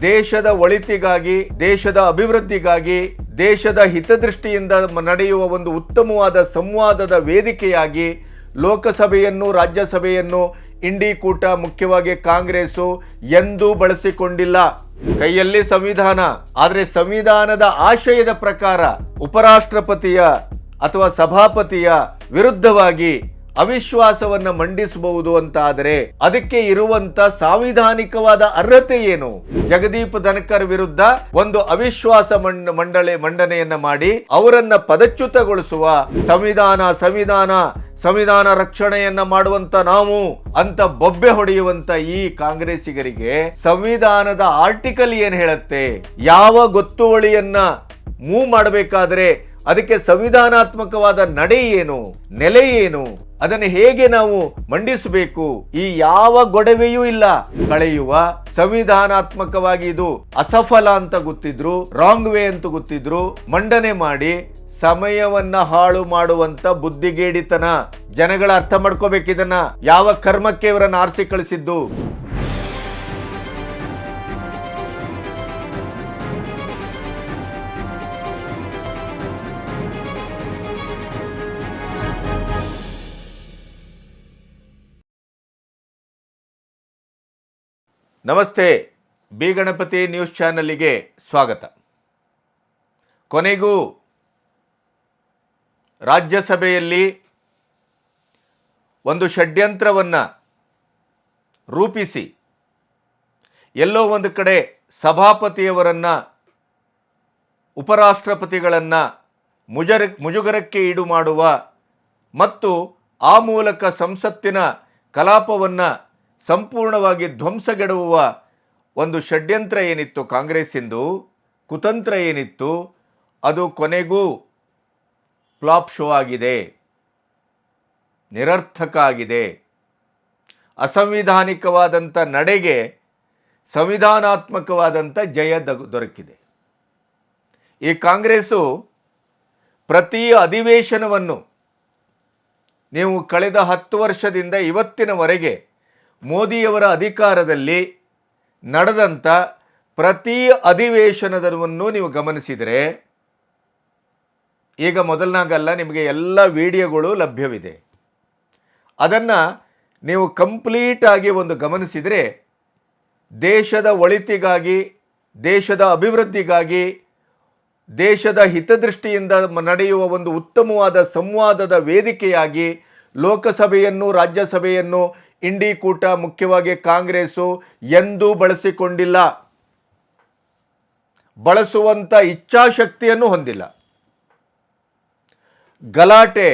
ದೇಶದ ಒಳಿತಿಗಾಗಿ, ದೇಶದ ಅಭಿವೃದ್ಧಿಗಾಗಿ, ದೇಶದ ಹಿತದೃಷ್ಟಿಯಿಂದ ನಡೆಯುವ ಒಂದು ಉತ್ತಮವಾದ ಸಂವಾದದ ವೇದಿಕೆಯಾಗಿ ಲೋಕಸಭೆಯನ್ನು, ರಾಜ್ಯಸಭೆಯನ್ನು ಇಂಡಿ ಕೂಟ, ಮುಖ್ಯವಾಗಿ ಕಾಂಗ್ರೆಸ್ಸು ಎಂದೂ ಬಳಸಿಕೊಂಡಿಲ್ಲ. ಕೈಯಲ್ಲಿ ಸಂವಿಧಾನ, ಆದರೆ ಸಂವಿಧಾನದ ಆಶಯದ ಪ್ರಕಾರ ಉಪರಾಷ್ಟ್ರಪತಿಯ ಅಥವಾ ಸಭಾಪತಿಯ ವಿರುದ್ಧವಾಗಿ ಅವಿಶ್ವಾಸವನ್ನ ಮಂಡಿಸಬಹುದು ಅಂತ ಆದರೆ ಅದಕ್ಕೆ ಇರುವಂತ ಸಾಂವಿಧಾನಿಕವಾದ ಅರ್ಹತೆ ಏನು? ಜಗದೀಪ್ ಧನ್ಕರ್ ವಿರುದ್ಧ ಒಂದು ಅವಿಶ್ವಾಸ ಮಂಡನೆಯನ್ನ ಮಾಡಿ ಅವರನ್ನ ಪದಚ್ಯುತಗೊಳಿಸುವ ಸಂವಿಧಾನ ರಕ್ಷಣೆಯನ್ನ ಮಾಡುವಂತ ನಾವು ಅಂತ ಬೊಬ್ಬೆ ಹೊಡೆಯುವಂತ ಈ ಕಾಂಗ್ರೆಸ್ಸಿಗರಿಗೆ ಸಂವಿಧಾನದ ಆರ್ಟಿಕಲ್ ಏನ್ ಹೇಳುತ್ತೆ? ಯಾವ ಗೊತ್ತುವಳಿಯನ್ನ ಮೂವ್ ಮಾಡಬೇಕಾದ್ರೆ ಅದಕ್ಕೆ ಸಂವಿಧಾನಾತ್ಮಕವಾದ ನಡೆ ಏನು, ನೆಲೆ ಏನು, ಅದನ್ನು ಹೇಗೆ ನಾವು ಮಂಡಿಸಬೇಕು, ಈ ಯಾವ ಗೊಡವೆಯೂ ಇಲ್ಲ. ಕಳೆಯುವ ಸಂವಿಧಾನಾತ್ಮಕವಾಗಿ ಇದು ಅಸಫಲ ಅಂತ ಗೊತ್ತಿದ್ರು, ರಾಂಗ್ ವೇ ಅಂತ ಗೊತ್ತಿದ್ರು, ಮಂಡನೆ ಮಾಡಿ ಸಮಯವನ್ನ ಹಾಳು ಮಾಡುವಂತ ಬುದ್ಧಿಗೇಡಿತನ. ಜನಗಳ ಅರ್ಥ ಮಾಡ್ಕೋಬೇಕಿದನ್ನ. ಯಾವ ಕರ್ಮಕ್ಕೆ ಇವರನ್ನ ಆರಿಸಿ ಕಳಿಸಿದ್ದು? ನಮಸ್ತೆ, ಬಿ ಗಣಪತಿ ನ್ಯೂಸ್ ಚಾನಲ್ಗೆ ಸ್ವಾಗತ. ಕೊನೆಗೂ ರಾಜ್ಯಸಭೆಯಲ್ಲಿ ಒಂದು ಷಡ್ಯಂತ್ರವನ್ನು ರೂಪಿಸಿ ಎಲ್ಲೋ ಒಂದು ಕಡೆ ಸಭಾಪತಿಯವರನ್ನು, ಉಪರಾಷ್ಟ್ರಪತಿಗಳನ್ನು ಮುಜುಗರಕ್ಕೆ ಈಡು ಮಾಡುವ ಮತ್ತು ಆ ಮೂಲಕ ಸಂಸತ್ತಿನ ಕಲಾಪವನ್ನು ಸಂಪೂರ್ಣವಾಗಿ ಧ್ವಂಸಗೆಡುವ ಒಂದು ಷಡ್ಯಂತ್ರ ಏನಿತ್ತು, ಕಾಂಗ್ರೆಸ್ಸಿಂದು ಕುತಂತ್ರ ಏನಿತ್ತು, ಅದು ಕೊನೆಗೂ ಫ್ಲಾಪ್ ಶೋ ಆಗಿದೆ, ನಿರರ್ಥಕ ಆಗಿದೆ. ಅಸಂವಿಧಾನಿಕವಾದಂಥ ನಡೆಗೆ ಸಂವಿಧಾನಾತ್ಮಕವಾದಂಥ ಜಯ ದೊರಕಿದೆ. ಈ ಕಾಂಗ್ರೆಸ್ಸು ಪ್ರತಿ ಅಧಿವೇಶನವನ್ನು ನೀವು ಕಳೆದ 10 ವರ್ಷದಿಂದ ಇವತ್ತಿನವರೆಗೆ ಮೋದಿಯವರ ಅಧಿಕಾರದಲ್ಲಿ ನಡೆದಂಥ ಪ್ರತಿ ಅಧಿವೇಶನವನ್ನು ನೀವು ಗಮನಿಸಿದರೆ, ಈಗ ಮೊದಲನಾಗಲ್ಲ, ನಿಮಗೆ ಎಲ್ಲ ವಿಡಿಯೋಗಳು ಲಭ್ಯವಿದೆ. ಅದನ್ನು ನೀವು ಕಂಪ್ಲೀಟ್ ಆಗಿ ಒಂದು ಗಮನಿಸಿದರೆ, ದೇಶದ ಒಳಿತಿಗಾಗಿ, ದೇಶದ ಅಭಿವೃದ್ಧಿಗಾಗಿ, ದೇಶದ ಹಿತದೃಷ್ಟಿಯಿಂದ ನಡೆಯುವ ಒಂದು ಉತ್ತಮವಾದ ಸಂವಾದದ ವೇದಿಕೆಯಾಗಿ ಲೋಕಸಭೆಯನ್ನು, ರಾಜ್ಯಸಭೆಯನ್ನು ಇಂಡಿ ಕೂಟ, ಮುಖ್ಯವಾಗಿ ಕಾಂಗ್ರೆಸ್ಸು ಎಂದೂ ಬಳಸಿಕೊಂಡಿಲ್ಲ. ಬಳಸುವಂಥ ಇಚ್ಛಾಶಕ್ತಿಯನ್ನು ಹೊಂದಿಲ್ಲ. ಗಲಾಟೆ,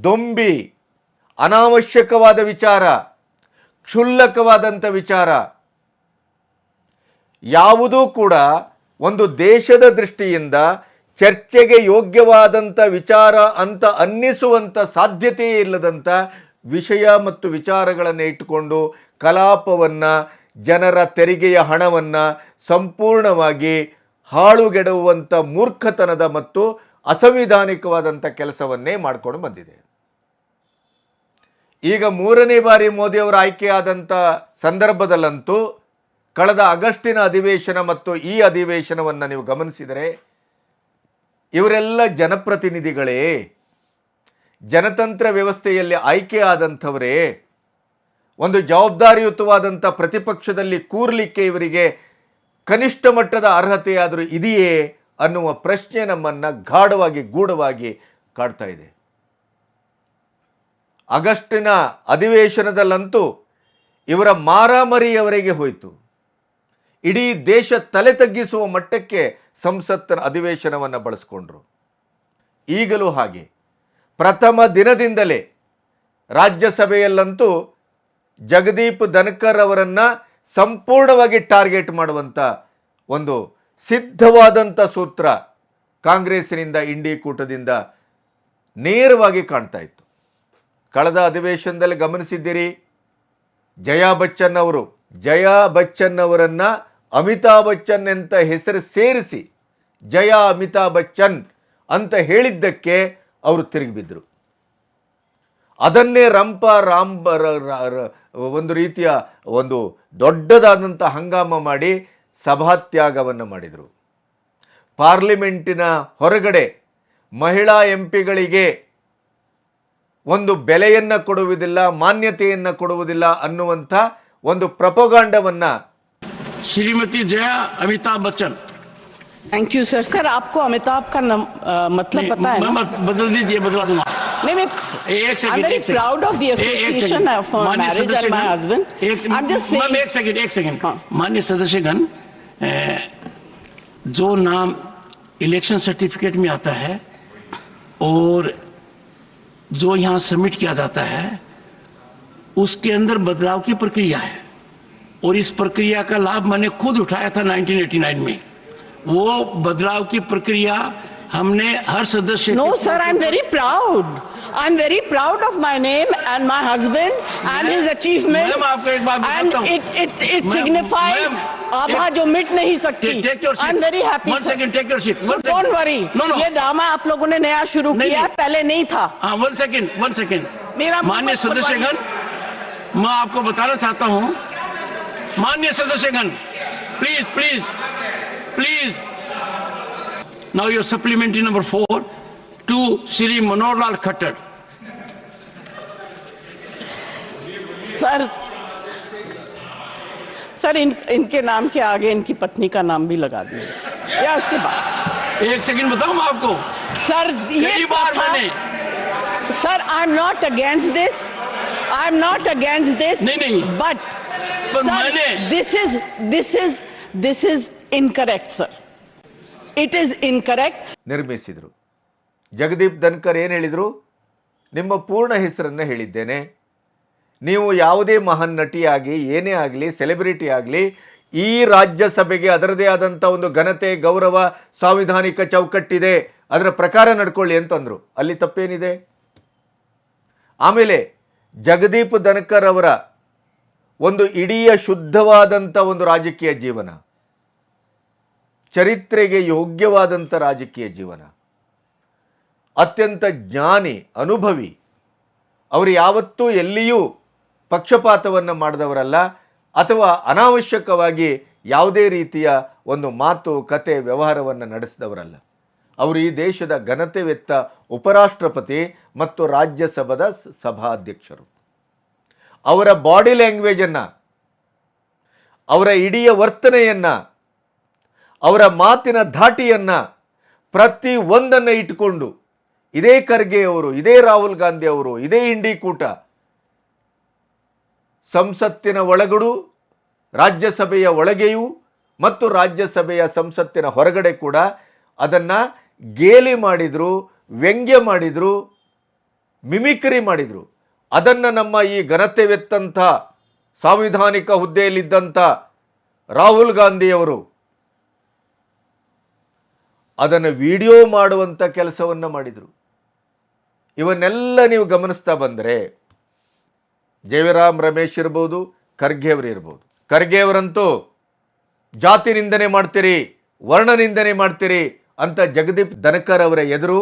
ದೊಂಬಿ, ಅನಾವಶ್ಯಕವಾದ ವಿಚಾರ, ಕ್ಷುಲ್ಲಕವಾದಂಥ ವಿಚಾರ ಯಾವುದೂ ಕೂಡ ಒಂದು ದೇಶದ ದೃಷ್ಟಿಯಿಂದ ಚರ್ಚೆಗೆ ಯೋಗ್ಯವಾದಂಥ ವಿಚಾರ ಅಂತ ಅನ್ನಿಸುವಂಥ ಸಾಧ್ಯತೆಯೇ ಇಲ್ಲದಂಥ ವಿಷಯ ಮತ್ತು ವಿಚಾರಗಳನ್ನು ಇಟ್ಟುಕೊಂಡು ಕಲಾಪವನ್ನು, ಜನರ ತೆರಿಗೆಯ ಹಣವನ್ನು ಸಂಪೂರ್ಣವಾಗಿ ಹಾಳುಗೆಡುವಂಥ ಮೂರ್ಖತನದ ಮತ್ತು ಅಸಂವಿಧಾನಿಕವಾದಂಥ ಕೆಲಸವನ್ನೇ ಮಾಡಿಕೊಂಡು ಬಂದಿದೆ. ಈಗ 3ನೇ ಬಾರಿ ಮೋದಿಯವರ ಆಯ್ಕೆಯಾದಂಥ ಸಂದರ್ಭದಲ್ಲಂತೂ ಕಳೆದ ಆಗಸ್ಟಿನ ಅಧಿವೇಶನ ಮತ್ತು ಈ ಅಧಿವೇಶನವನ್ನು ನೀವು ಗಮನಿಸಿದರೆ ಇವರೆಲ್ಲ ಜನಪ್ರತಿನಿಧಿಗಳೇ, ಜನತಂತ್ರ ವ್ಯವಸ್ಥೆಯಲ್ಲಿ ಆಯ್ಕೆಯಾದಂಥವರೇ. ಒಂದು ಜವಾಬ್ದಾರಿಯುತವಾದಂಥ ಪ್ರತಿಪಕ್ಷದಲ್ಲಿ ಕೂರ್ಲಿಕ್ಕೆ ಇವರಿಗೆ ಕನಿಷ್ಠ ಮಟ್ಟದ ಅರ್ಹತೆಯಾದರೂ ಇದೆಯೇ ಅನ್ನುವ ಪ್ರಶ್ನೆ ನಮ್ಮನ್ನು ಗೂಢವಾಗಿ ಕಾಡ್ತಾ ಇದೆ. ಆಗಸ್ಟಿನ ಅಧಿವೇಶನದಲ್ಲಂತೂ ಇವರ ಮಾರಾಮರಿಯವರೆಗೆ ಹೋಯಿತು. ಇಡೀ ದೇಶ ತಲೆ ತಗ್ಗಿಸುವ ಮಟ್ಟಕ್ಕೆ ಸಂಸತ್ತಿನ ಅಧಿವೇಶನವನ್ನು ಬಳಸ್ಕೊಂಡ್ರು. ಈಗಲೂ ಹಾಗೆ ಪ್ರಥಮ ದಿನದಿಂದಲೇ ರಾಜ್ಯಸಭೆಯಲ್ಲಂತೂ ಜಗದೀಪ್ ಧನ್ಕರ್ ಅವರನ್ನು ಸಂಪೂರ್ಣವಾಗಿ ಟಾರ್ಗೆಟ್ ಮಾಡುವಂಥ ಒಂದು ಸಿದ್ಧವಾದಂಥ ಸೂತ್ರ ಕಾಂಗ್ರೆಸ್ಸಿನಿಂದ, ಇಂಡಿ ಕೂಟದಿಂದ ನೇರವಾಗಿ ಕಾಣ್ತಾ ಇತ್ತು. ಕಳೆದ ಅಧಿವೇಶನದಲ್ಲಿ ಗಮನಿಸಿದ್ದೀರಿ, ಜಯಾ ಬಚ್ಚನ್ ಅವರನ್ನು ಅಮಿತಾಬ್ ಬಚ್ಚನ್ ಅಂತ ಹೆಸರು ಸೇರಿಸಿ ಜಯಾ ಅಮಿತಾಬ್ ಬಚ್ಚನ್ ಅಂತ ಹೇಳಿದ್ದಕ್ಕೆ ಅವರು ತಿರುಗಿಬಿದ್ದರು. ಅದನ್ನೇ ಒಂದು ರೀತಿಯ ಒಂದು ದೊಡ್ಡದಾದಂಥ ಹಂಗಾಮ ಮಾಡಿ ಸಭಾತ್ಯಾಗವನ್ನು ಮಾಡಿದರು. ಪಾರ್ಲಿಮೆಂಟಿನ ಹೊರಗಡೆ ಮಹಿಳಾ ಎಂಪಿಗಳಿಗೆ ಒಂದು ಬೆಲೆಯನ್ನು ಕೊಡುವುದಿಲ್ಲ, ಮಾನ್ಯತೆಯನ್ನು ಕೊಡುವುದಿಲ್ಲ ಅನ್ನುವಂಥ ಒಂದು ಪ್ರಪೋಗಾಂಡವನ್ನು Shrimati Jaya Amitabh Bachchan. Thank you sir. Sir आपको अमिताभ का मतलब पता है ना? बदल दीजिए, बदला दूंगा. नहीं मैं एक second. I'm very proud of the association for marriage and my husband. I'm just saying. एक सेकंड. माननीय सदस्यगण, जो नाम इलेक्शन सर्टिफिकेट में आता है और जो यहाँ सबमिट किया जाता है उसके अंदर बदलाव की प्रक्रिया है और इस प्रक्रिया का लाभ मैंने खुद उठाया था 1989 में. वो बदलाव की प्रक्रिया हमने हर सदस्य. No sir, I'm very proud. I'm very proud of my name and my husband and his achievements. Ma'am आपको एक बात बताता हूँ. And it signifies आभा जो मिट नहीं सकती. I'm very happy. One second, take your seat. So don't worry. No. ये ड्रामा आप लोगों ने नया शुरू किया, पहले नहीं था. हाँ, one second. मेरा माननीय सदस्यगण, मैं आपको बताना चाहता हूँ. माननीय सदस्यगण, please. Now your supplementary number 4 to Shri Manohar Lal Khattar. Sir इनके नाम के आगे इनकी पत्नी का नाम भी लगा दीजिए या उसके बाद. एक सेकंड बताऊं मैं आपको. सर ये बार मैंने. Sir I am not against this. नहीं. बट मैंने this is incorrect sir. It is incorrect. ನಿರ್ಮಿಸಿದರು. ಜಗದೀಪ್ ಧನ್ಕರ್ ಏನು ಹೇಳಿದರು? ನಿಮ್ಮ ಪೂರ್ಣ ಹೆಸರನ್ನು ಹೇಳಿದ್ದೇನೆ. ನೀವು ಯಾವುದೇ ಮಹಾನ್ ನಟಿಯಾಗಿ ಏನೇ ಆಗಲಿ, ಸೆಲೆಬ್ರಿಟಿ ಆಗಲಿ, ಈ ರಾಜ್ಯಸಭೆಗೆ ಅದರದೇ ಆದಂಥ ಒಂದು ಘನತೆ, ಗೌರವ, ಸಾಂವಿಧಾನಿಕ ಚೌಕಟ್ಟಿದೆ, ಅದರ ಪ್ರಕಾರ ನಡ್ಕೊಳ್ಳಿ ಅಂತಂದರು. ಅಲ್ಲಿ ತಪ್ಪೇನಿದೆ? ಆಮೇಲೆ ಜಗದೀಪ್ ಧನ್ಕರ್ ಅವರ ಒಂದು ಇಡೀ ಶುದ್ಧವಾದಂಥ ಒಂದು ರಾಜಕೀಯ ಜೀವನ, ಚರಿತ್ರೆಗೆ ಯೋಗ್ಯವಾದಂಥ ರಾಜಕೀಯ ಜೀವನ, ಅತ್ಯಂತ ಜ್ಞಾನಿ, ಅನುಭವಿ. ಅವರು ಯಾವತ್ತೂ ಎಲ್ಲಿಯೂ ಪಕ್ಷಪಾತವನ್ನು ಮಾಡಿದವರಲ್ಲ ಅಥವಾ ಅನಾವಶ್ಯಕವಾಗಿ ಯಾವುದೇ ರೀತಿಯ ಒಂದು ಮಾತು, ಕತೆ, ವ್ಯವಹಾರವನ್ನು ನಡೆಸಿದವರಲ್ಲ. ಅವರು ಈ ದೇಶದ ಘನತೆವೆತ್ತ ಉಪರಾಷ್ಟ್ರಪತಿ ಮತ್ತು ರಾಜ್ಯಸಭಾದ ಸಭಾಧ್ಯಕ್ಷರು. ಅವರ ಬಾಡಿ ಲ್ಯಾಂಗ್ವೇಜನ್ನು, ಅವರ ಇಡೀ ವರ್ತನೆಯನ್ನು, ಅವರ ಮಾತಿನ ಧಾಟಿಯನ್ನು ಪ್ರತಿ ಒಂದನ್ನು ಇಟ್ಟುಕೊಂಡು ಇದೇ ಖರ್ಗೆ ಅವರು, ಇದೇ ರಾಹುಲ್ ಗಾಂಧಿ ಅವರು, ಇದೇ ಇಂಡಿ ಕೂಟ ಸಂಸತ್ತಿನ ಒಳಗಡು, ರಾಜ್ಯಸಭೆಯ ಒಳಗೆಯೂ ಮತ್ತು ರಾಜ್ಯಸಭೆಯ ಸಂಸತ್ತಿನ ಹೊರಗಡೆ ಕೂಡ ಅದನ್ನು ಗೇಲಿ ಮಾಡಿದರು, ವ್ಯಂಗ್ಯ ಮಾಡಿದರು, ಮಿಮಿಕ್ರಿ ಮಾಡಿದರು. ಅದನ್ನು ನಮ್ಮ ಈ ಘನತೆವೆತ್ತಂಥ ಸಾಂವಿಧಾನಿಕ ಹುದ್ದೆಯಲ್ಲಿದ್ದಂಥ ರಾಹುಲ್ ಗಾಂಧಿಯವರು ಅದನ್ನು ವಿಡಿಯೋ ಮಾಡುವಂಥ ಕೆಲಸವನ್ನು ಮಾಡಿದರು. ಇವನ್ನೆಲ್ಲ ನೀವು ಗಮನಿಸ್ತಾ ಬಂದರೆ ಜಯರಾಮ್ ರಮೇಶ್ ಇರ್ಬೋದು, ಖರ್ಗೆ ಅವರು ಇರ್ಬೋದು. ಖರ್ಗೆ ಅವರಂತೂ ಜಾತಿ ನಿಂದನೆ ಮಾಡ್ತೀರಿ, ವರ್ಣ ನಿಂದನೆ ಮಾಡ್ತೀರಿ ಅಂತ ಜಗದೀಪ್ ಧನ್ಕರ್ ಅವರ ಎದುರು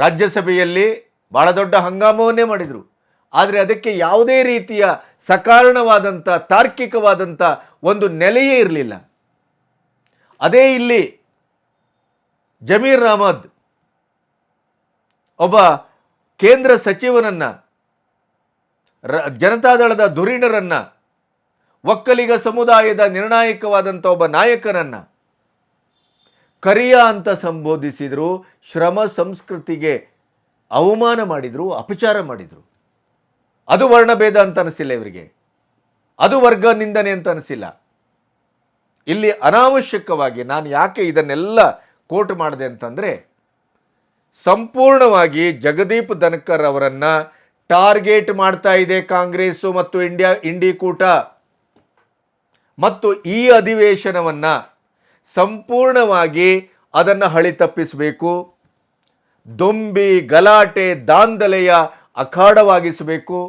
ರಾಜ್ಯಸಭೆಯಲ್ಲಿ ಭಾಳ ದೊಡ್ಡ ಹಂಗಾಮವನ್ನೇ ಮಾಡಿದರು. ಆದರೆ ಅದಕ್ಕೆ ಯಾವುದೇ ರೀತಿಯ ಸಕಾರಣವಾದಂಥ, ತಾರ್ಕಿಕವಾದಂಥ ಒಂದು ನೆಲೆಯೇ ಇರಲಿಲ್ಲ. ಅದೇ ಇಲ್ಲಿ ಜಮೀರ್ ಅಹಮದ್ ಒಬ್ಬ ಕೇಂದ್ರ ಸಚಿವನನ್ನು, ಜನತಾದಳದ ಧುರೀಣರನ್ನು, ಒಕ್ಕಲಿಗ ಸಮುದಾಯದ ನಿರ್ಣಾಯಕವಾದಂಥ ಒಬ್ಬ ನಾಯಕನನ್ನು ಕರಿಯ ಅಂತ ಸಂಬೋಧಿಸಿದರು. ಶ್ರಮ ಸಂಸ್ಕೃತಿಗೆ ಅವಮಾನ ಮಾಡಿದರು, ಅಪಚಾರ ಮಾಡಿದರು. ಅದು ವರ್ಣಭೇದ ಅಂತ ಅನಿಸಿಲ್ಲ ಇವರಿಗೆ, ಅದು ವರ್ಗ ನಿಂದನೆ ಅಂತ ಅನಿಸಿಲ್ಲ. ಇಲ್ಲಿ ಅನಾವಶ್ಯಕವಾಗಿ ನಾನು ಯಾಕೆ ಇದನ್ನೆಲ್ಲ ಕೋಟ್ ಮಾಡಿದೆ ಅಂತಂದರೆ, ಸಂಪೂರ್ಣವಾಗಿ ಜಗದೀಪ್ ಧನ್ಕರ್ ಅವರನ್ನು ಟಾರ್ಗೆಟ್ ಮಾಡ್ತಾ ಇದೆ ಕಾಂಗ್ರೆಸ್ಸು ಮತ್ತು ಇಂಡಿ ಕೂಟ. ಮತ್ತು ಈ ಅಧಿವೇಶನವನ್ನು ಸಂಪೂರ್ಣವಾಗಿ ಅದನ್ನು ಹಳಿ ತಪ್ಪಿಸಬೇಕು, ದೊಂಬಿ ಗಲಾಟೆ ದಾಂಧಲೆಯ ಅಖಾಡವಾಗಿಸಬೇಕು.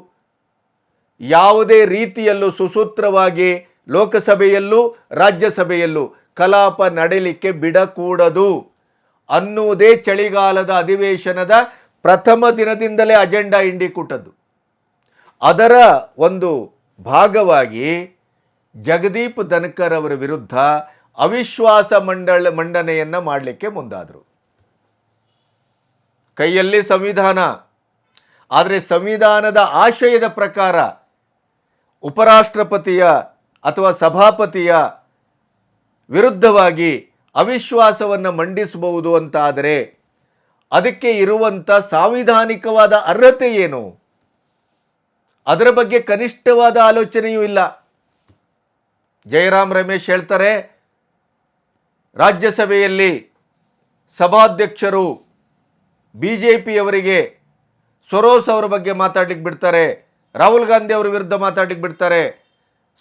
ಯಾವುದೇ ರೀತಿಯಲ್ಲೂ ಸುಸೂತ್ರವಾಗಿ ಲೋಕಸಭೆಯಲ್ಲೂ ರಾಜ್ಯಸಭೆಯಲ್ಲೂ ಕಲಾಪ ನಡೆಯಲಿಕ್ಕೆ ಬಿಡಕೂಡದು ಅನ್ನುವುದೇ ಚಳಿಗಾಲದ ಅಧಿವೇಶನದ ಪ್ರಥಮ ದಿನದಿಂದಲೇ ಅಜೆಂಡಾ ಇಂಡಿ ಕೂಟದ್ದು. ಅದರ ಒಂದು ಭಾಗವಾಗಿ ಜಗದೀಪ್ ಧನ್ಕರ್ ಅವರ ವಿರುದ್ಧ ಅವಿಶ್ವಾಸ ಮಂಡನೆಯನ್ನು ಮಾಡಲಿಕ್ಕೆ ಮುಂದಾದರು. ಕೈಯಲ್ಲಿ ಸಂವಿಧಾನ, ಆದರೆ ಸಂವಿಧಾನದ ಆಶಯದ ಪ್ರಕಾರ ಉಪರಾಷ್ಟ್ರಪತಿಯ ಅಥವಾ ಸಭಾಪತಿಯ ವಿರುದ್ಧವಾಗಿ ಅವಿಶ್ವಾಸವನ್ನು ಮಂಡಿಸಬಹುದು ಅಂತಾದರೆ ಅದಕ್ಕೆ ಇರುವಂಥ ಸಾಂವಿಧಾನಿಕವಾದ ಅರ್ಹತೆ ಏನು? ಅದರ ಬಗ್ಗೆ ಕನಿಷ್ಠವಾದ ಆಲೋಚನೆಯೂ ಇಲ್ಲ. ಜಯರಾಮ್ ರಮೇಶ್ ಹೇಳ್ತಾರೆ, ರಾಜ್ಯಸಭೆಯಲ್ಲಿ ಸಭಾಧ್ಯಕ್ಷರು BJPಯವರಿಗೆ ಸೊರೋಸ್ ಅವರ ಬಗ್ಗೆ ಮಾತಾಡ್ಲಿಕ್ಕೆ ಬಿಡ್ತಾರೆ, ರಾಹುಲ್ ಗಾಂಧಿ ಅವರ ವಿರುದ್ಧ ಮಾತಾಡ್ಲಿಕ್ಕೆ ಬಿಡ್ತಾರೆ,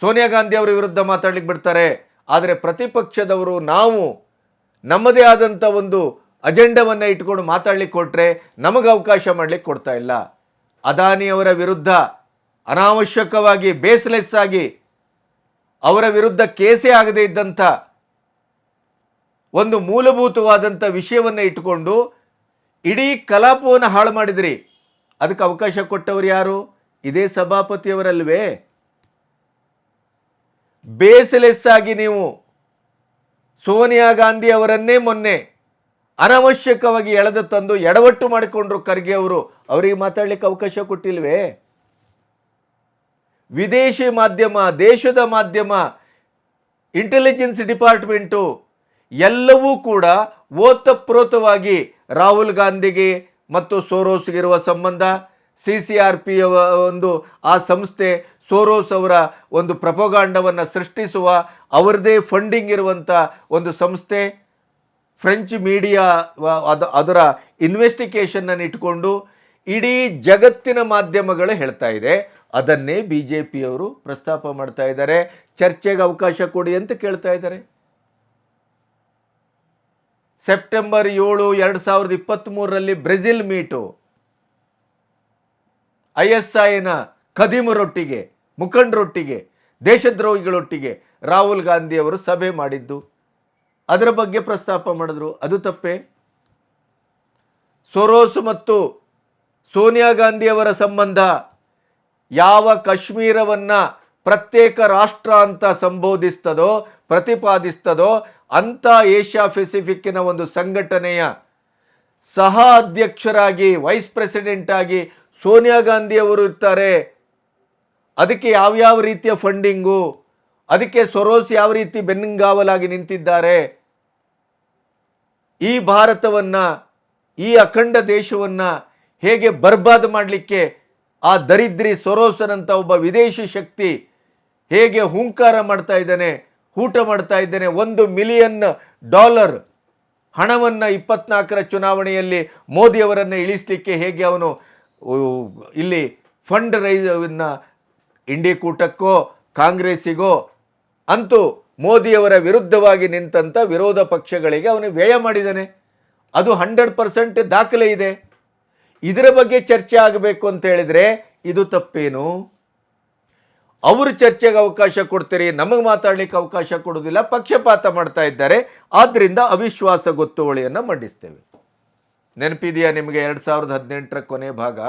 ಸೋನಿಯಾ ಗಾಂಧಿ ಅವರ ವಿರುದ್ಧ ಮಾತಾಡ್ಲಿಕ್ಕೆ ಬಿಡ್ತಾರೆ. ಆದರೆ ಪ್ರತಿಪಕ್ಷದವರು ನಾವು ನಮ್ಮದೇ ಆದಂಥ ಒಂದು ಅಜೆಂಡವನ್ನು ಇಟ್ಕೊಂಡು ಮಾತಾಡ್ಲಿಕ್ಕೆ ಕೊಟ್ಟರೆ ನಮಗೆ ಅವಕಾಶ ಮಾಡಲಿಕ್ಕೆ ಕೊಡ್ತಾ ಇಲ್ಲ. ಅದಾನಿಯವರ ವಿರುದ್ಧ ಅನಾವಶ್ಯಕವಾಗಿ ಬೇಸ್ಲೆಸ್ ಆಗಿ ಅವರ ವಿರುದ್ಧ ಕೇಸೇ ಆಗದೇ ಇದ್ದಂಥ ಒಂದು ಮೂಲಭೂತವಾದಂಥ ವಿಷಯವನ್ನು ಇಟ್ಟುಕೊಂಡು ಇಡೀ ಕಲಾಪವನ್ನು ಹಾಳು ಮಾಡಿದ್ರಿ. ಅದಕ್ಕೆ ಅವಕಾಶ ಕೊಟ್ಟವರು ಯಾರು? ಇದೇ ಸಭಾಪತಿಯವರಲ್ವೇ? ಬೇಸ್ಲೆಸ್ ಆಗಿ ನೀವು ಸೋನಿಯಾ ಗಾಂಧಿ ಅವರನ್ನೇ ಮೊನ್ನೆ ಅನವಶ್ಯಕವಾಗಿ ಎಳೆದು ತಂದು ಎಡವಟ್ಟು ಮಾಡಿಕೊಂಡ್ರು ಖರ್ಗೆ ಅವರು. ಅವರಿಗೆ ಮಾತಾಡಲಿಕ್ಕೆ ಅವಕಾಶ ಕೊಟ್ಟಿಲ್ವೇ? ವಿದೇಶಿ ಮಾಧ್ಯಮ, ದೇಶದ ಮಾಧ್ಯಮ, ಇಂಟೆಲಿಜೆನ್ಸ್ ಡಿಪಾರ್ಟ್ಮೆಂಟು ಎಲ್ಲವೂ ಕೂಡ ಓತಪ್ರೋತವಾಗಿ ರಾಹುಲ್ ಗಾಂಧಿಗೆ ಮತ್ತು ಸೋರೋಸ್ಗಿರುವ ಸಂಬಂಧ, CCRP ಒಂದು ಆ ಸಂಸ್ಥೆ ಸೋರೋಸ್ ಅವರ ಒಂದು ಪ್ರಪೋಗಾಂಡವನ್ನು ಸೃಷ್ಟಿಸುವ ಅವರದೇ ಫಂಡಿಂಗ್ ಇರುವಂಥ ಒಂದು ಸಂಸ್ಥೆ, ಫ್ರೆಂಚ್ ಮೀಡಿಯಾ ಅದರ ಇನ್ವೆಸ್ಟಿಗೇಷನನ್ನು ಇಟ್ಕೊಂಡು ಇಡೀ ಜಗತ್ತಿನ ಮಾಧ್ಯಮಗಳು ಹೇಳ್ತಾ ಇದೆ. ಅದನ್ನೇ BJPಯವರು ಪ್ರಸ್ತಾಪ ಮಾಡ್ತಾ ಇದ್ದಾರೆ. ಚರ್ಚೆಗೆ ಅವಕಾಶ ಕೊಡಿ ಅಂತ ಕೇಳ್ತಾ ಇದ್ದಾರೆ. ಸೆಪ್ಟೆಂಬರ್ 7, 2023ರಲ್ಲಿ ಬ್ರೆಜಿಲ್ ಮೀಟು, ISIನ ಖದೀಮರೊಟ್ಟಿಗೆ, ಮುಖಂಡರೊಟ್ಟಿಗೆ, ದೇಶದ್ರೋಹಿಗಳೊಟ್ಟಿಗೆ ರಾಹುಲ್ ಗಾಂಧಿ ಅವರು ಸಭೆ ಮಾಡಿದ್ದು, ಅದರ ಬಗ್ಗೆ ಪ್ರಸ್ತಾಪ ಮಾಡಿದ್ರು. ಅದು ತಪ್ಪೇ? ಸೊರೋಸ್ ಮತ್ತು ಸೋನಿಯಾ ಗಾಂಧಿ ಅವರ ಸಂಬಂಧ ಯಾವ ಕಾಶ್ಮೀರವನ್ನು ಪ್ರತ್ಯೇಕ ರಾಷ್ಟ್ರ ಅಂತ ಸಂಬೋಧಿಸ್ತದೋ, ಪ್ರತಿಪಾದಿಸ್ತದೋ ಅಂಥ ಏಷ್ಯಾ ಪೆಸಿಫಿಕ್ಕಿನ ಒಂದು ಸಂಘಟನೆಯ ಸಹ ಅಧ್ಯಕ್ಷರಾಗಿ, ವೈಸ್ ಪ್ರೆಸಿಡೆಂಟ್ ಆಗಿ ಸೋನಿಯಾ ಗಾಂಧಿ ಅವರು ಇರ್ತಾರೆ. ಅದಕ್ಕೆ ಯಾವ್ಯಾವ ರೀತಿಯ ಫಂಡಿಂಗು, ಅದಕ್ಕೆ ಸೊರೋಸ್ ಯಾವ ರೀತಿ ಬೆನ್ನುಗಾವಲಾಗಿ ನಿಂತಿದ್ದಾರೆ, ಈ ಭಾರತವನ್ನು, ಈ ಅಖಂಡ ದೇಶವನ್ನು ಹೇಗೆ ಬರ್ಬಾದ್ ಮಾಡಲಿಕ್ಕೆ ಆ ದರಿದ್ರಿ ಸೊರೋಸನಂಥ ಒಬ್ಬ ವಿದೇಶಿ ಶಕ್ತಿ ಹೇಗೆ ಹೂಂಕಾರ ಮಾಡ್ತಾ ಇದ್ದಾನೆ, ಊಟ ಮಾಡ್ತಾ ಇದ್ದಾನೆ. $1 ಮಿಲಿಯನ್ ಹಣವನ್ನು 24ರ ಚುನಾವಣೆಯಲ್ಲಿ ಮೋದಿಯವರನ್ನು ಇಳಿಸಲಿಕ್ಕೆ ಹೇಗೆ ಅವನು ಇಲ್ಲಿ ಫಂಡ್ ರೈಸನ್ನು ಇಂಡಿ ಕೂಟಕ್ಕೋ ಕಾಂಗ್ರೆಸ್ಸಿಗೋ ಅಂತೂ ಮೋದಿಯವರ ವಿರುದ್ಧವಾಗಿ ನಿಂತಂಥ ವಿರೋಧ ಪಕ್ಷಗಳಿಗೆ ಅವನು ವ್ಯಯ ಮಾಡಿದ್ದಾನೆ. ಅದು 100% ದಾಖಲೆ ಇದೆ. ಇದರ ಬಗ್ಗೆ ಚರ್ಚೆ ಆಗಬೇಕು ಅಂತ ಹೇಳಿದರೆ ಇದು ತಪ್ಪೇನು? ಅವರು ಚರ್ಚೆಗೆ ಅವಕಾಶ ಕೊಡ್ತೀರಿ, ನಮಗೆ ಮಾತಾಡಲಿಕ್ಕೆ ಅವಕಾಶ ಕೊಡೋದಿಲ್ಲ, ಪಕ್ಷಪಾತ ಮಾಡ್ತಾ ಇದ್ದಾರೆ. ಆದ್ದರಿಂದ ಅವಿಶ್ವಾಸ ಗೊತ್ತುವಳಿಯನ್ನು ಮಂಡಿಸ್ತೇವೆ. ನೆನಪಿದೆಯಾ ನಿಮಗೆ 2018ರ ಕೊನೆ ಭಾಗ,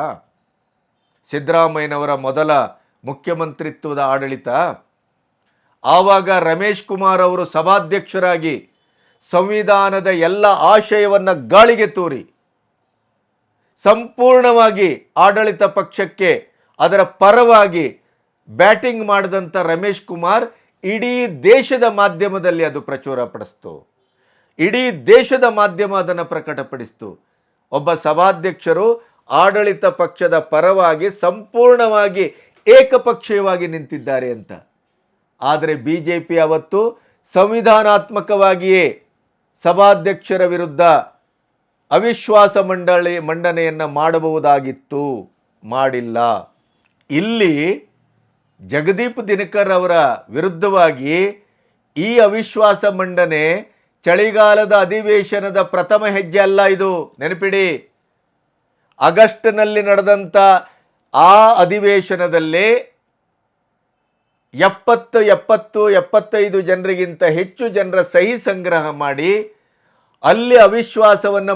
ಸಿದ್ದರಾಮಯ್ಯನವರ ಮೊದಲ ಮುಖ್ಯಮಂತ್ರಿತ್ವದ ಆಡಳಿತ. ಆವಾಗ ರಮೇಶ್ ಕುಮಾರ್ ಅವರು ಸಭಾಧ್ಯಕ್ಷರಾಗಿ ಸಂವಿಧಾನದ ಎಲ್ಲ ಆಶಯವನ್ನು ಗಾಳಿಗೆ ತೂರಿ ಸಂಪೂರ್ಣವಾಗಿ ಆಡಳಿತ ಪಕ್ಷಕ್ಕೆ ಅದರ ಪರವಾಗಿ ಬ್ಯಾಟಿಂಗ್ ಮಾಡಿದಂಥ ರಮೇಶ್ ಕುಮಾರ್ ಇಡೀ ದೇಶದ ಮಾಧ್ಯಮದಲ್ಲಿ ಅದು ಪ್ರಚುರ ಪಡಿಸ್ತು. ಇಡೀ ದೇಶದ ಮಾಧ್ಯಮ ಅದನ್ನು ಪ್ರಕಟಪಡಿಸ್ತು. ಒಬ್ಬ ಸಭಾಧ್ಯಕ್ಷರು ಆಡಳಿತ ಪಕ್ಷದ ಪರವಾಗಿ ಸಂಪೂರ್ಣವಾಗಿ ಏಕಪಕ್ಷೀಯವಾಗಿ ನಿಂತಿದ್ದಾರೆ ಅಂತ. ಆದರೆ BJP ಅವತ್ತು ಸಂವಿಧಾನಾತ್ಮಕವಾಗಿಯೇ ಸಭಾಧ್ಯಕ್ಷರ ವಿರುದ್ಧ ಅವಿಶ್ವಾಸ ಮಂಡನೆಯನ್ನು ಮಾಡಬಹುದಾಗಿತ್ತು, ಮಾಡಿಲ್ಲ. ಇಲ್ಲಿ ಜಗದೀಪ್ ಧನ್ಕರ್ ಅವರ ವಿರುದ್ಧವಾಗಿ ಈ ಅವಿಶ್ವಾಸ ಮಂಡನೆ ಚಳಿಗಾಲದ ಅಧಿವೇಶನದ ಪ್ರಥಮ ಹೆಜ್ಜೆ ಅಲ್ಲ. ಇದು ನೆನಪಿಡಿ, ಆಗಸ್ಟ್ನಲ್ಲಿ ನಡೆದಂಥ ಆ ಅಧಿವೇಶನದಲ್ಲಿ 70-75 ಜನರಿಗಿಂತ ಹೆಚ್ಚು ಜನರ ಸಹಿ ಸಂಗ್ರಹ ಮಾಡಿ ಅಲ್ಲಿ ಅವಿಶ್ವಾಸವನ್ನು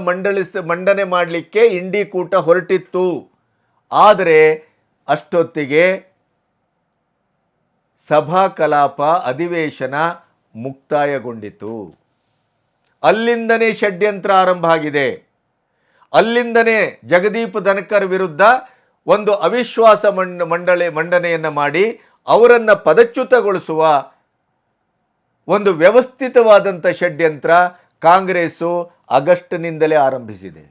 ಮಂಡನೆ ಮಾಡಲಿಕ್ಕೆ ಇಂಡಿ ಕೂಟ ಹೊರಟಿತ್ತು. ಆದರೆ ಅಷ್ಟೊತ್ತಿಗೆ ಸಭಾ ಕಲಾಪ ಅಧಿವೇಶನ ಮುಕ್ತಾಯಗೊಂಡಿತು. ಅಲ್ಲಿಂದನೇ ಷಡ್ಯಂತ್ರ ಆರಂಭ ಆಗಿದೆ. ಅಲ್ಲಿಂದನೇ ಜಗದೀಪ್ ಧನ್ಕರ್ ವಿರುದ್ಧ ಒಂದು ಅವಿಶ್ವಾಸ ಮಂಡನೆಯನ್ನು ಮಾಡಿ ಅವರನ್ನು ಪದಚ್ಯುತಗೊಳಿಸುವ ಒಂದು ವ್ಯವಸ್ಥಿತವಾದಂಥ ಷಡ್ಯಂತ್ರ ಕಾಂಗ್ರೆಸ್ಸು ಆಗಸ್ಟ್ನಿಂದಲೇ ಆರಂಭಿಸಿದೆ.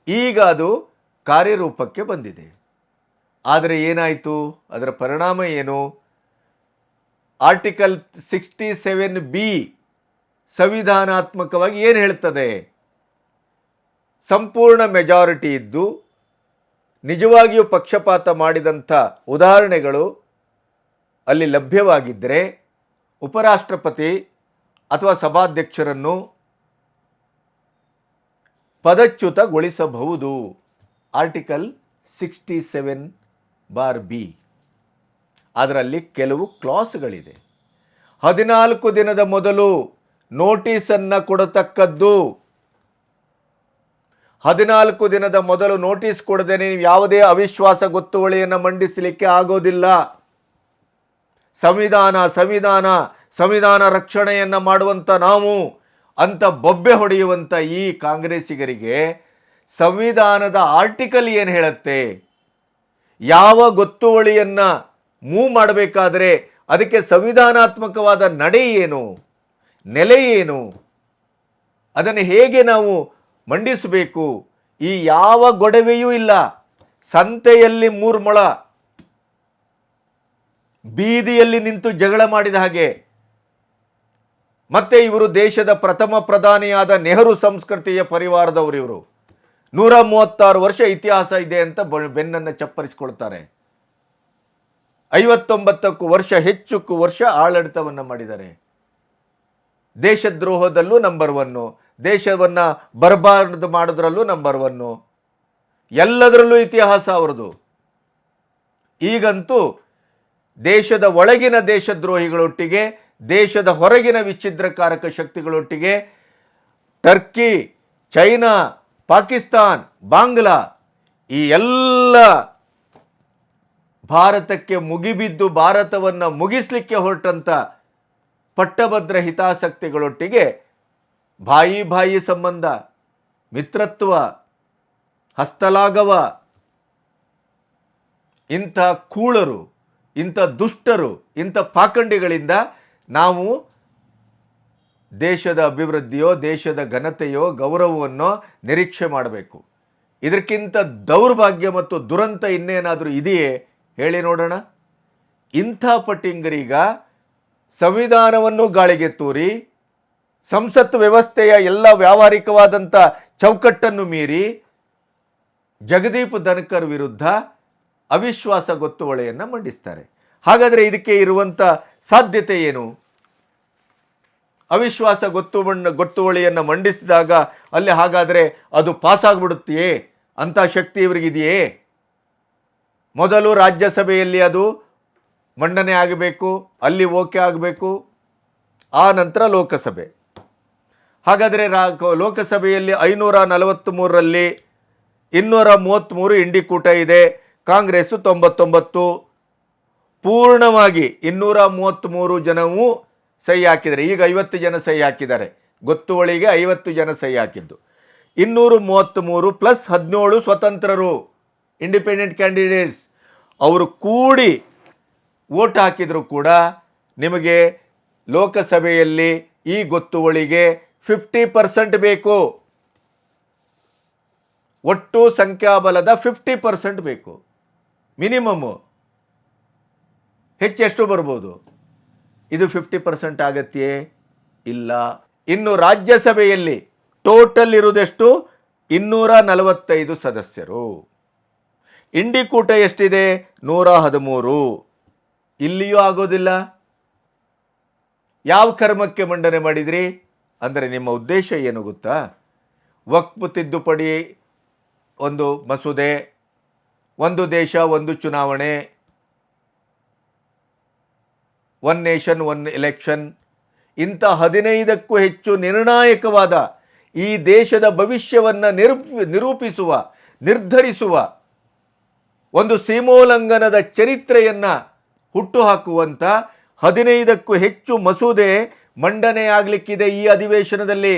ಈಗ ಅದು ಕಾರ್ಯರೂಪಕ್ಕೆ ಬಂದಿದೆ. ಆದರೆ ಏನಾಯಿತು? ಅದರ ಪರಿಣಾಮ ಏನು? ಆರ್ಟಿಕಲ್ 67B ಸಂವಿಧಾನಾತ್ಮಕವಾಗಿ ಏನು ಹೇಳ್ತದೆ? ಸಂಪೂರ್ಣ ಮೆಜಾರಿಟಿ ಇದ್ದು ನಿಜವಾಗಿಯೂ ಪಕ್ಷಪಾತ ಮಾಡಿದಂಥ ಉದಾಹರಣೆಗಳು ಅಲ್ಲಿ ಲಭ್ಯವಾಗಿದ್ದರೆ ಉಪರಾಷ್ಟ್ರಪತಿ ಅಥವಾ ಸಭಾಧ್ಯಕ್ಷರನ್ನು ಪದಚ್ಯುತಗೊಳಿಸಬಹುದು. Article 67(b). ಅದರಲ್ಲಿ ಕೆಲವು ಕ್ಲಾಸ್ಗಳಿದೆ. 14 ದಿನದ ಮೊದಲು ನೋಟಿಸನ್ನು ಕೊಡತಕ್ಕದ್ದು. 14 ದಿನದ ಮೊದಲು ನೋಟಿಸ್ ಕೊಡದೆ ನೀವು ಯಾವುದೇ ಅವಿಶ್ವಾಸ ಗೊತ್ತುವಳಿಯನ್ನು ಮಂಡಿಸಲಿಕ್ಕೆ ಆಗೋದಿಲ್ಲ. ಸಂವಿಧಾನ ರಕ್ಷಣೆಯನ್ನು ಮಾಡುವಂಥ ನಾವು ಅಂತ ಬೊಬ್ಬೆ ಹೊಡೆಯುವಂಥ ಈ ಕಾಂಗ್ರೆಸ್ಸಿಗರಿಗೆ ಸಂವಿಧಾನದ ಆರ್ಟಿಕಲ್ ಏನು ಹೇಳುತ್ತೆ? ಯಾವ ಗೊತ್ತುವಳಿಯನ್ನು ಮೂವ್ ಮಾಡಬೇಕಾದ್ರೆ ಅದಕ್ಕೆ ಸಂವಿಧಾನಾತ್ಮಕವಾದ ನಡೆ ಏನು, ನೆಲೆ ಏನು, ಅದನ್ನು ಹೇಗೆ ನಾವು ಮಂಡಿಸಬೇಕು? ಈ ಯಾವ ಗೊಡವೆಯೂ ಇಲ್ಲ. ಸಂತೆಯಲ್ಲಿ 3 ಮೊಳ, ಬೀದಿಯಲ್ಲಿ ನಿಂತು ಜಗಳ ಮಾಡಿದ ಹಾಗೆ. ಮತ್ತೆ ಇವರು ದೇಶದ ಪ್ರಥಮ ಪ್ರಧಾನಿಯಾದ ನೆಹರು ಸಂಸ್ಕೃತಿಯ ಪರಿವಾರದವರು. ಇವರು 136 ವರ್ಷ ಇತಿಹಾಸ ಇದೆ ಅಂತ ಬೆನ್ನನ್ನು ಚಪ್ಪರಿಸಿಕೊಳ್ತಾರೆ. 59ಕ್ಕೂ ಹೆಚ್ಚು ವರ್ಷ ಆಡಳಿತವನ್ನು ಮಾಡಿದ್ದಾರೆ. ದೇಶದ್ರೋಹದಲ್ಲೂ ನಂಬರ್ 1, ದೇಶವನ್ನು ಬರ್ಬಾದ್ ಮಾಡೋದ್ರಲ್ಲೂ ನಂಬರ್ 1, ಎಲ್ಲದರಲ್ಲೂ ಇತಿಹಾಸ ಅವರದು. ಈಗಂತೂ ದೇಶದ ಒಳಗಿನ ದೇಶದ್ರೋಹಿಗಳೊಟ್ಟಿಗೆ, ದೇಶದ ಹೊರಗಿನ ವಿಚ್ಛಿದ್ರಕಾರಕ ಶಕ್ತಿಗಳೊಟ್ಟಿಗೆ ಟರ್ಕಿ, ಚೈನಾ, ಪಾಕಿಸ್ತಾನ್, ಬಾಂಗ್ಲಾ ಈ ಎಲ್ಲ ಭಾರತಕ್ಕೆ ಮುಗಿಬಿದ್ದು ಭಾರತವನ್ನು ಮುಗಿಸ್ಲಿಕ್ಕೆ ಹೊರಟಂಥ ಪಟ್ಟಭದ್ರ ಹಿತಾಸಕ್ತಿಗಳೊಟ್ಟಿಗೆ ಬಾಯಿ ಸಂಬಂಧ, ಮಿತ್ರತ್ವ, ಹಸ್ತಲಾಘವ. ಇಂಥ ಕೂಳರು, ಇಂಥ ದುಷ್ಟರು, ಇಂಥ ಪಾಖಂಡಿಗಳಿಂದ ನಾವು ದೇಶದ ಅಭಿವೃದ್ಧಿಯೋ, ದೇಶದ ಘನತೆಯೋ, ಗೌರವವನ್ನು ನಿರೀಕ್ಷೆ ಮಾಡಬೇಕು. ಇದಕ್ಕಿಂತ ದೌರ್ಭಾಗ್ಯ ಮತ್ತು ದುರಂತ ಇನ್ನೇನಾದರೂ ಇದೆಯೇ ಹೇಳಿ ನೋಡೋಣ. ಇಂಥ ಪಟ್ಟಿಂಗರೀಗ ಸಂವಿಧಾನವನ್ನು ಗಾಳಿಗೆ ತೂರಿ, ಸಂಸತ್ ವ್ಯವಸ್ಥೆಯ ಎಲ್ಲ ವ್ಯಾವಹಾರಿಕವಾದಂಥ ಚೌಕಟ್ಟನ್ನು ಮೀರಿ ಜಗದೀಪ್ ಧನ್ಕರ್ ವಿರುದ್ಧ ಅವಿಶ್ವಾಸ ಗೊತ್ತುವಳಿಯನ್ನು ಮಂಡಿಸ್ತಾರೆ. ಹಾಗಾದರೆ ಇದಕ್ಕೆ ಇರುವಂಥ ಸಾಧ್ಯತೆ ಏನು? ಅವಿಶ್ವಾಸ ಗೊತ್ತುವಳಿಯನ್ನು ಮಂಡಿಸಿದಾಗ ಅಲ್ಲಿ ಹಾಗಾದರೆ ಅದು ಪಾಸಾಗ್ಬಿಡುತ್ತೆಯೇ? ಅಂಥ ಶಕ್ತಿ ಇವರಿಗಿದೆಯೇ? ಮೊದಲು ರಾಜ್ಯಸಭೆಯಲ್ಲಿ ಅದು ಮಂಡನೆ ಆಗಬೇಕು, ಅಲ್ಲಿ ಓಕೆ ಆಗಬೇಕು, ಆ ನಂತರ ಲೋಕಸಭೆ. ಹಾಗಾದರೆ ಲೋಕಸಭೆಯಲ್ಲಿ 543ರಲ್ಲಿ 233 ಇಂಡಿಕೂಟ ಇದೆ, ಕಾಂಗ್ರೆಸ್ಸು 99. ಪೂರ್ಣವಾಗಿ 233 ಜನವೂ ಸಹಿ ಹಾಕಿದ್ದಾರೆ. ಈಗ 50 ಜನ ಸಹಿ ಹಾಕಿದ್ದಾರೆ. ಗೊತ್ತುವಳಿಗೆ 50 ಜನ ಸಹಿ ಹಾಕಿದ್ದು. 233 ಪ್ಲಸ್ 17 ಸ್ವತಂತ್ರರು, ಇಂಡಿಪೆಂಡೆಂಟ್ ಕ್ಯಾಂಡಿಡೇಟ್ಸ್, ಅವರು ಕೂಡಿ ವೋಟ್ ಹಾಕಿದ್ರು ಕೂಡ ನಿಮಗೆ ಲೋಕಸಭೆಯಲ್ಲಿ ಈ ಗೊತ್ತುವಳಿಗೆ 50% ಬೇಕು. ಒಟ್ಟು ಸಂಖ್ಯಾಬಲದ 50% ಬೇಕು ಮಿನಿಮಮ್ಮು. ಹೆಚ್ಚೆಷ್ಟು ಬರ್ಬೋದು? ಇದು 50% ಆಗತ್ತೆಯೇ? ಇಲ್ಲ. ಇನ್ನು ರಾಜ್ಯಸಭೆಯಲ್ಲಿ ಟೋಟಲ್ ಇರುವುದೆಷ್ಟು? 245 ಸದಸ್ಯರು. ಇಂಡಿಕೂಟ ಎಷ್ಟಿದೆ? 113. ಇಲ್ಲಿಯೂ ಆಗೋದಿಲ್ಲ. ಯಾವ ಕರ್ಮಕ್ಕೆ ಮಂಡನೆ ಮಾಡಿದ್ರಿ ಅಂದರೆ ನಿಮ್ಮ ಉದ್ದೇಶ ಏನು ಗೊತ್ತಾ? ವಕ್ಫ್ ತಿದ್ದುಪಡಿ ಒಂದು ಮಸೂದೆ, ಒಂದು ದೇಶ ಒಂದು ಚುನಾವಣೆ, 1 ನೇಷನ್ 1 ಎಲೆಕ್ಷನ್, ಇಂಥ 15ಕ್ಕೂ ಹೆಚ್ಚು ನಿರ್ಣಾಯಕವಾದ ಈ ದೇಶದ ಭವಿಷ್ಯವನ್ನು ನಿರೂಪಿಸುವ, ನಿರ್ಧರಿಸುವ ಒಂದು ಸೀಮೋಲ್ಲಂಘನದ ಚರಿತ್ರೆಯನ್ನು ಹುಟ್ಟುಹಾಕುವಂಥ 15ಕ್ಕೂ ಹೆಚ್ಚು ಮಸೂದೆ ಮಂಡನೆಯಾಗಲಿಕ್ಕಿದೆ ಈ ಅಧಿವೇಶನದಲ್ಲಿ.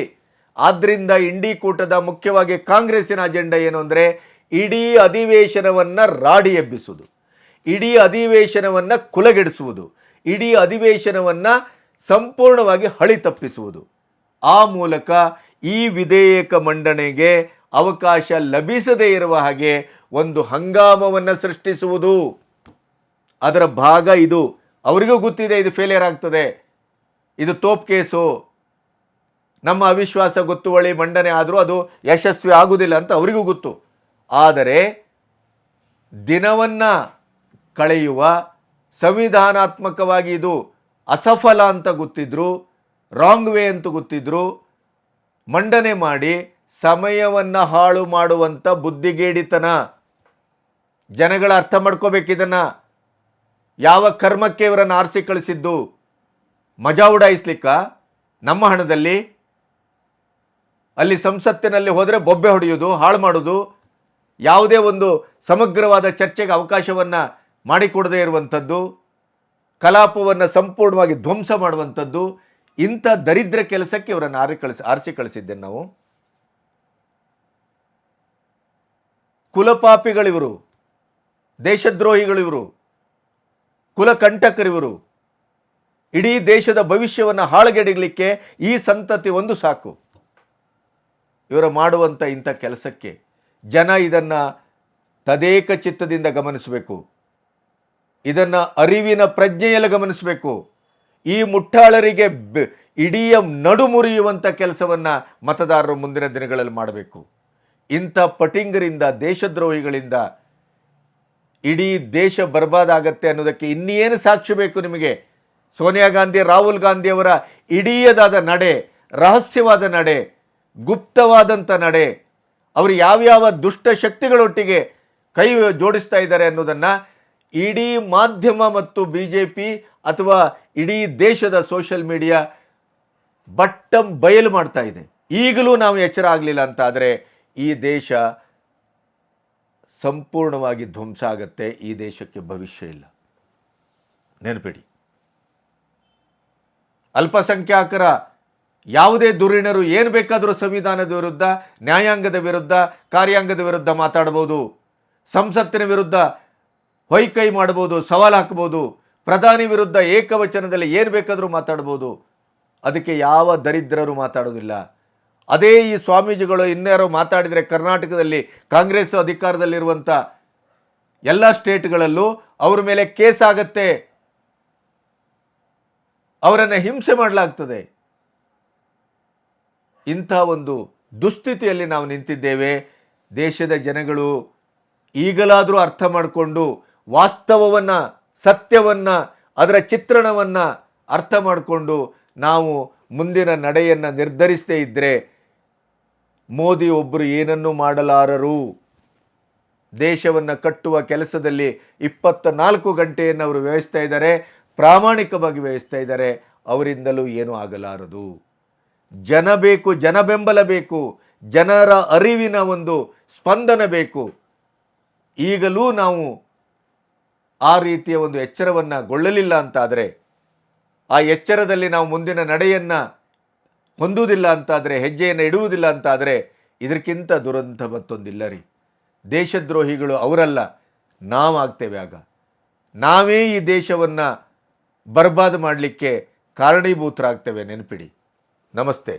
ಆದ್ದರಿಂದ ಇಂಡಿ ಕೂಟದ ಮುಖ್ಯವಾಗಿ ಕಾಂಗ್ರೆಸ್ಸಿನ ಅಜೆಂಡಾ ಏನು ಅಂದರೆ ಇಡೀ ಅಧಿವೇಶನವನ್ನು ರಾಡಿ ಎಬ್ಬಿಸುವುದು, ಇಡೀ ಅಧಿವೇಶನವನ್ನು ಕುಲಗೆಡಿಸುವುದು, ಇಡೀ ಅಧಿವೇಶನವನ್ನು ಸಂಪೂರ್ಣವಾಗಿ ಹಳಿ ತಪ್ಪಿಸುವುದು. ಆ ಮೂಲಕ ಈ ವಿಧೇಯಕ ಮಂಡನೆಗೆ ಅವಕಾಶ ಲಭಿಸದೇ ಇರುವ ಹಾಗೆ ಒಂದು ಹಂಗಾಮವನ್ನು ಸೃಷ್ಟಿಸುವುದು. ಅದರ ಭಾಗ ಇದು. ಅವರಿಗೂ ಗೊತ್ತಿದೆ ಇದು ಫೇಲಿಯರ್ ಆಗ್ತದೆ, ಇದು ತೋಪ್ ಕೇಸು, ನಮ್ಮ ಅವಿಶ್ವಾಸ ಗೊತ್ತುವಳಿ ಮಂಡನೆ ಆದರೂ ಅದು ಯಶಸ್ವಿ ಆಗುವುದಿಲ್ಲ ಅಂತ ಅವರಿಗೂ ಗೊತ್ತು. ಆದರೆ ದಿನವನ್ನು ಕಳೆಯುವ ಸಂವಿಧಾನಾತ್ಮಕವಾಗಿ ಇದು ಅಸಫಲ ಅಂತ ಗೊತ್ತಿದ್ರು, ರಾಂಗ್ ವೇ ಅಂತ ಗೊತ್ತಿದ್ರು, ಮಂಡನೆ ಮಾಡಿ ಸಮಯವನ್ನು ಹಾಳು ಮಾಡುವಂಥ ಬುದ್ಧಿಗೇಡಿತನ. ಜನಗಳ ಅರ್ಥ ಮಾಡ್ಕೋಬೇಕಿದನ್ನು. ಯಾವ ಕರ್ಮಕ್ಕೆ ಇವರನ್ನು ಆರಿಸಿ ಕಳಿಸಿದ್ದು? ಮಜಾ ಉಡಾಯಿಸ್ಲಿಕ್ಕ ನಮ್ಮ ಹಣದಲ್ಲಿ? ಅಲ್ಲಿ ಸಂಸತ್ತಿನಲ್ಲಿ ಹೋದರೆ ಬೊಬ್ಬೆ ಹೊಡೆಯೋದು, ಹಾಳು ಮಾಡೋದು, ಯಾವುದೇ ಒಂದು ಸಮಗ್ರವಾದ ಚರ್ಚೆಗೆ ಅವಕಾಶವನ್ನು ಮಾಡಿಕೊಡದೇ ಇರುವಂಥದ್ದು, ಕಲಾಪವನ್ನು ಸಂಪೂರ್ಣವಾಗಿ ಧ್ವಂಸ ಮಾಡುವಂಥದ್ದು, ಇಂಥ ದರಿದ್ರ ಕೆಲಸಕ್ಕೆ ಇವರನ್ನು ಆರಿಸಿ ಕಳಿಸಿದ್ದೇನೆ ನಾವು. ಕುಲಪಾಪಿಗಳಿವರು, ದೇಶದ್ರೋಹಿಗಳಿವರು, ಕುಲಕಂಟಕರಿವರು. ಇಡೀ ದೇಶದ ಭವಿಷ್ಯವನ್ನು ಹಾಳುಗೆಡಲಿಕ್ಕೆ ಈ ಸಂತತಿ ಒಂದು ಸಾಕು. ಇವರು ಮಾಡುವಂಥ ಇಂಥ ಕೆಲಸಕ್ಕೆ ಜನ ಇದನ್ನು ತದೇಕ ಚಿತ್ತದಿಂದ ಗಮನಿಸಬೇಕು, ಇದನ್ನು ಅರಿವಿನ ಪ್ರಜ್ಞೆಯಲ್ಲಿ ಗಮನಿಸಬೇಕು. ಈ ಮುಟ್ಟಾಳರಿಗೆ ಇಡೀ ನಡು ಮುರಿಯುವಂಥ ಕೆಲಸವನ್ನು ಮತದಾರರು ಮುಂದಿನ ದಿನಗಳಲ್ಲಿ ಮಾಡಬೇಕು. ಇಂಥ ಪಟಿಂಗರಿಂದ, ದೇಶದ್ರೋಹಿಗಳಿಂದ ಇಡೀ ದೇಶ ಬರ್ಬಾದಾಗತ್ತೆ ಅನ್ನೋದಕ್ಕೆ ಇನ್ನೇನು ಸಾಕ್ಷಿ ಬೇಕು ನಿಮಗೆ? ಸೋನಿಯಾ ಗಾಂಧಿ, ರಾಹುಲ್ ಗಾಂಧಿಯವರ ಇಡೀಯದಾದ ನಡೆ, ರಹಸ್ಯವಾದ ನಡೆ, ಗುಪ್ತವಾದಂಥ ನಡೆ, ಅವರು ಯಾವ್ಯಾವ ದುಷ್ಟ ಶಕ್ತಿಗಳೊಟ್ಟಿಗೆ ಕೈ ಜೋಡಿಸ್ತಾ ಇದ್ದಾರೆ ಅನ್ನೋದನ್ನು ಇಡೀ ಮಾಧ್ಯಮ ಮತ್ತು BJP ಅಥವಾ ಇಡೀ ದೇಶದ ಸೋಷಿಯಲ್ ಮೀಡಿಯಾ ಬಯಲು ಮಾಡ್ತಾ ಇದೆ. ಈಗಲೂ ನಾವು ಎಚ್ಚರ ಆಗಲಿಲ್ಲ ಅಂತ ಆದರೆ ಈ ದೇಶ ಸಂಪೂರ್ಣವಾಗಿ ಧ್ವಂಸ ಆಗುತ್ತೆ. ಈ ದೇಶಕ್ಕೆ ಭವಿಷ್ಯ ಇಲ್ಲ, ನೆನಪಿಡಿ. ಅಲ್ಪಸಂಖ್ಯಾತರ ಯಾವುದೇ ಧುರೀಣರು ಏನು ಬೇಕಾದರೂ ಸಂವಿಧಾನದ ವಿರುದ್ಧ, ನ್ಯಾಯಾಂಗದ ವಿರುದ್ಧ, ಕಾರ್ಯಾಂಗದ ವಿರುದ್ಧ ಮಾತಾಡ್ಬೋದು, ಸಂಸತ್ತಿನ ವಿರುದ್ಧ ಹೊಯ್ಕೈ ಮಾಡ್ಬೋದು, ಸವಾಲು ಹಾಕ್ಬೋದು, ಪ್ರಧಾನಿ ವಿರುದ್ಧ ಏಕವಚನದಲ್ಲಿ ಏನು ಬೇಕಾದರೂ ಮಾತಾಡ್ಬೋದು. ಅದಕ್ಕೆ ಯಾವ ದರಿದ್ರರು ಮಾತಾಡೋದಿಲ್ಲ. ಅದೇ ಈ ಸ್ವಾಮೀಜಿಗಳು ಇನ್ಯಾರೋ ಮಾತಾಡಿದರೆ ಕರ್ನಾಟಕದಲ್ಲಿ ಕಾಂಗ್ರೆಸ್ ಅಧಿಕಾರದಲ್ಲಿರುವಂಥ ಎಲ್ಲ ಸ್ಟೇಟ್ಗಳಲ್ಲೂ ಅವ್ರ ಮೇಲೆ ಕೇಸ್ ಆಗತ್ತೆ, ಅವರನ್ನು ಹಿಂಸೆ ಮಾಡಲಾಗ್ತದೆ. ಇಂಥ ಒಂದು ದುಸ್ಥಿತಿಯಲ್ಲಿ ನಾವು ನಿಂತಿದ್ದೇವೆ. ದೇಶದ ಜನಗಳು ಈಗಲಾದರೂ ಅರ್ಥ ಮಾಡಿಕೊಂಡು ವಾಸ್ತವವನ್ನು, ಸತ್ಯವನ್ನು, ಅದರ ಚಿತ್ರಣವನ್ನು ಅರ್ಥ ಮಾಡಿಕೊಂಡು ನಾವು ಮುಂದಿನ ನಡೆಯನ್ನು ನಿರ್ಧರಿಸದೇ ಇದ್ದರೆ ಮೋದಿ ಒಬ್ಬರು ಏನನ್ನೂ ಮಾಡಲಾರರು. ದೇಶವನ್ನು ಕಟ್ಟುವ ಕೆಲಸದಲ್ಲಿ 24 ಗಂಟೆಯನ್ನು ಅವರು ವ್ಯವಹಿಸ್ತಾ ಇದ್ದಾರೆ, ಪ್ರಾಮಾಣಿಕವಾಗಿ ವ್ಯವಹಿಸ್ತಾ ಇದ್ದಾರೆ. ಅವರಿಂದಲೂ ಏನೂ ಆಗಲಾರದು. ಜನ ಬೇಕು, ಜನ ಬೆಂಬಲ ಬೇಕು, ಜನರ ಅರಿವಿನ ಒಂದು ಸ್ಪಂದನ ಬೇಕು. ಈಗಲೂ ನಾವು ಆ ರೀತಿಯ ಒಂದು ಎಚ್ಚರವನ್ನು ಗೊಳ್ಳಲಿಲ್ಲ ಅಂತಾದರೆ, ಆ ಎಚ್ಚರದಲ್ಲಿ ನಾವು ಮುಂದಿನ ನಡೆಯನ್ನು ಹೊಂದುವುದಿಲ್ಲ ಅಂತಾದರೆ, ಹೆಜ್ಜೆಯನ್ನು ಇಡುವುದಿಲ್ಲ ಅಂತಾದರೆ ಇದಕ್ಕಿಂತ ದುರಂತ ಮತ್ತೊಂದಿಲ್ಲ ರೀ. ದೇಶದ್ರೋಹಿಗಳು ಅವರಲ್ಲ, ನಾವಾಗ್ತೇವೆ. ಆಗ ನಾವೇ ಈ ದೇಶವನ್ನು ಬರ್ಬಾದ್ ಮಾಡಲಿಕ್ಕೆ ಕಾರಣೀಭೂತರಾಗ್ತೇವೆ, ನೆನಪಿಡಿ. ನಮಸ್ತೆ.